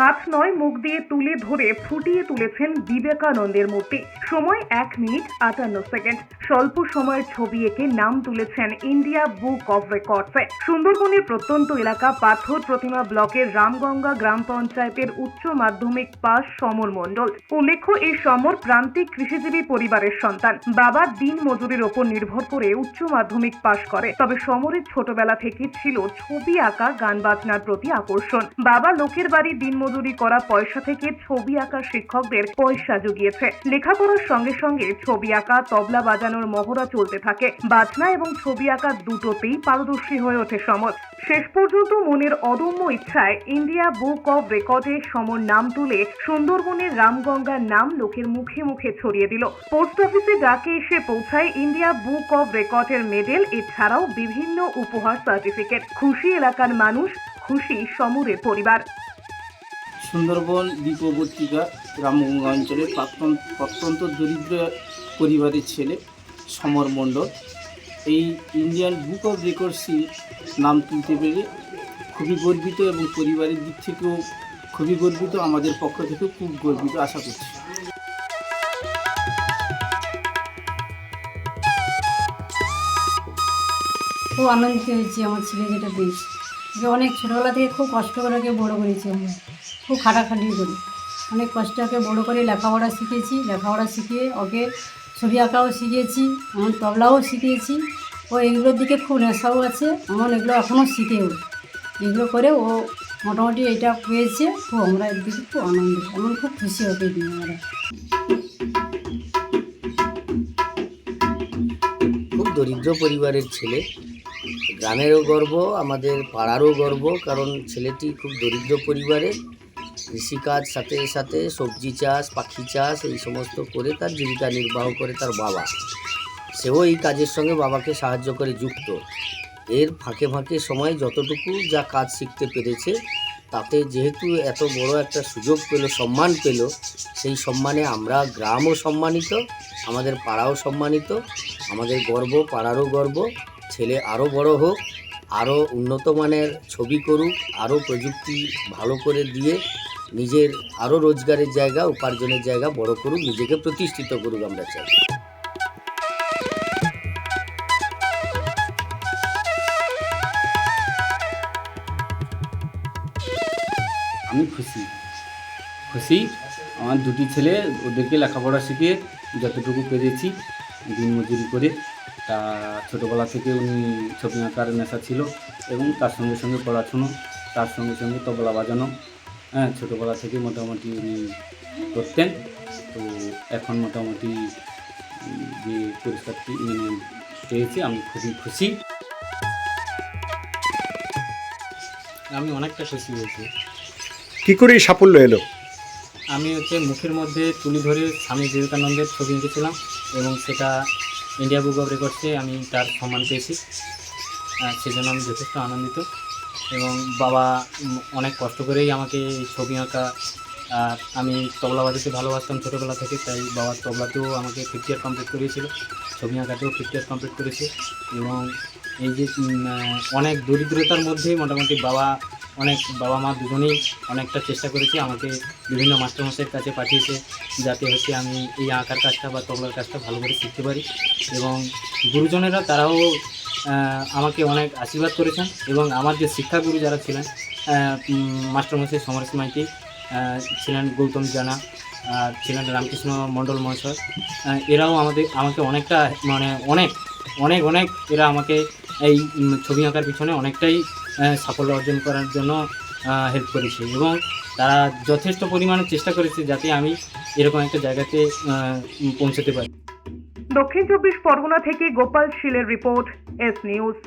হাত নয় মুখ দিয়ে তুলে ধরে ফুটিয়ে তুলেছেন বিবেকানন্দের মূর্তি। সময় 1 মিনিট 58 সেকেন্ড। স্বল্প সময়ের ছবি এঁকে নাম তুলেছেন ইন্ডিয়া বুক অব রেকর্ডসে। সুন্দরবনের প্রত্যন্ত এলাকা পাথর প্রতিমা ব্লকের রামগঙ্গা গ্রাম পঞ্চায়েতের উচ্চ মাধ্যমিক পাস সমর মণ্ডল। উল্লেখ্য, এই সমর প্রান্তিক কৃষিজীবী পরিবারের সন্তান। বাবা দিন মজুরির ওপর নির্ভর করে উচ্চ মাধ্যমিক পাশ করে। তবে সমরের ছোটবেলা থেকে ছিল ছবি আঁকা, গান বাজনার প্রতি আকর্ষণ। বাবা লোকের বাড়ি দিনমজুরি করা পয়সা থেকে ছবি আঁকা শিক্ষকদের পয়সা জুগিয়েছে। লেখাপড়ার সঙ্গে সঙ্গে ছবি আঁকা, তবলা বাজানোর মহড়া চলতে থাকে। বাজনা এবং ছবি আঁকা দুটোতেই পারদর্শী হয়ে ওঠে সমর। শেষ পর্যন্ত মনের অদম্য ইচ্ছায় ইন্ডিয়া বুক অব রেকর্ডে সমর নাম তুলে সুন্দরবনের রামগঙ্গার নাম লোকের মুখে মুখে ছড়িয়ে দিল। পোস্ট অফিসে ডাকে এসে পৌঁছায় ইন্ডিয়া বুক অব রেকর্ডের মেডেল, এছাড়াও বিভিন্ন উপহার, সার্টিফিকেট। খুশি এলাকার মানুষ, খুশি সমরের পরিবার। সুন্দরবন দ্বীপ উপত্যকা রামগঙ্গা অঞ্চলের প্রত্যন্ত দরিদ্র পরিবারের ছেলে সমর মণ্ডল এই ইন্ডিয়ান বুক অব রেকর্ডসই নাম তুলতে পেরে খুবই গর্বিত, এবং পরিবারের দিক থেকেও খুবই গর্বিত, আমাদের পক্ষ থেকেও খুব গর্বিত আশা করছি। খুব আনন্দিত হয়েছি আমার ছেলে যেটা পেয়েছে। অনেক ছোটোবেলা থেকে খুব কষ্ট করে ওকে বড়ো করেছি আমরা, খুব খাটাখাটি করি, অনেক কষ্ট ওকে বড়ো করে লেখাপড়া শিখেছি। লেখাপড়া শিখিয়ে ওকে ছবি আঁকাও শিখিয়েছি, এমন তবলাও শিখিয়েছি। ও এগুলোর দিকে খুব নেশাও আছে, এমন এগুলো এখনও শিখেও। এগুলো করে ও মোটামুটি এটা পেয়েছে, খুব আমরা এর দিকে খুব আনন্দিত, এমন খুব খুশি ওকে দিই আমরা। খুব দরিদ্র পরিবারের ছেলে, গ্রামেরও গর্ব, আমাদের পাড়ারও গর্ব, কারণ ছেলেটি খুব দরিদ্র পরিবারের। কৃষিকাজ সাথে সাথে সবজি চাষ, পাখি চাষ এই সমস্ত করে তার জীবিকা নির্বাহ করে তার বাবা। সেও এই কাজের সঙ্গে বাবাকে সাহায্য করে যুক্ত। এর ফাঁকে ফাঁকে সময় যতটুকু যা কাজ শিখতে পেরেছে, তাতে যেহেতু এত বড় একটা সুযোগ পেল, সম্মান পেল, সেই সম্মানে আমরা গ্রামও সম্মানিত, আমাদের পাড়াও সম্মানিত, আমাদের গর্ব, পাড়ারও গর্ব। ছেলে আরও বড় হোক, আরও উন্নত মানের ছবি করুক, আরও প্রযুক্তি ভালো করে দিয়ে নিজের আরও রোজগারের জায়গা, উপার্জনের জায়গা বড় করুক, নিজেকে প্রতিষ্ঠিত করুক, আমরা চাই। আমি খুশি আমার দুটি ছেলে, ওদেরকে লেখাপড়া শিখিয়ে যতটুকু পেরেছি দিনমজুরি করে। তা ছোটোবেলা থেকে উনি ছবি আঁকার নেশা ছিল, এবং তার সঙ্গে সঙ্গে পড়াশুনো, তার সঙ্গে সঙ্গে তবলা বাজানো, ছোটোবেলা থেকে মোটামুটি উনি করতেন। তো এখন মোটামুটি যে পুরস্কারটি পেয়েছি, আমি খুবই খুশি। আমি অনেকটা খুশি হয়েছি। কী করে এই সাফল্য এলো? আমি মুখের মধ্যে তুলি ধরে স্বামী বিবেকানন্দের ছবি এঁকেছিলাম, এবং সেটা ইন্ডিয়া বুক অব রেকর্ডসে আমি তার সম্মান পেয়েছি। সেজন্য আমি যথেষ্ট আনন্দিত। এবং বাবা অনেক কষ্ট করেই আমাকে এই ছবি আঁকা, আমি তবলা বাজাতে ভালোবাসতাম ছোটোবেলা থেকে, তাই বাবার তবলাতেও আমাকে 50 ইয়ার কমপ্লিট করিয়েছিল, ছবি আঁকাতেও 50 ইয়ার কমপ্লিট করেছে। এবং এই যে অনেক দরিদ্রতার মধ্যেই মোটামুটি বাবা মা দুজনেই অনেকটা চেষ্টা করেছে, আমাকে বিভিন্ন মাস্টারমশাইয়ের কাছে পাঠিয়েছে, যাতে হচ্ছে আমি এই আঁকার কাজটা বা তবলার কাজটা ভালো করে শিখতে পারি। এবং গুরুজনেরা তারাও আমাকে অনেক আশীর্বাদ করেছেন, এবং আমার যে শিক্ষাগুরু যারা ছিলেন, মাস্টারমশাই সমরেশ মাইতি ছিলেন, গৌতম জানা ছিলেন, রামকৃষ্ণ মণ্ডল মহাশয়, এরাও আমাকে অনেকটা অনেক এরা আমাকে এই ছবি আঁকার পিছনে অনেকটাই সাফল্য অর্জন করার জন্য হেল্প করেছে, এবং তারা যথেষ্ট পরিমাণে চেষ্টা করেছে যাতে আমি এরকম একটা জায়গাতে পৌঁছতে পারি। দক্ষিণ 24 পরগনা থেকে গোপাল শীলের রিপোর্ট, এস নিউজ।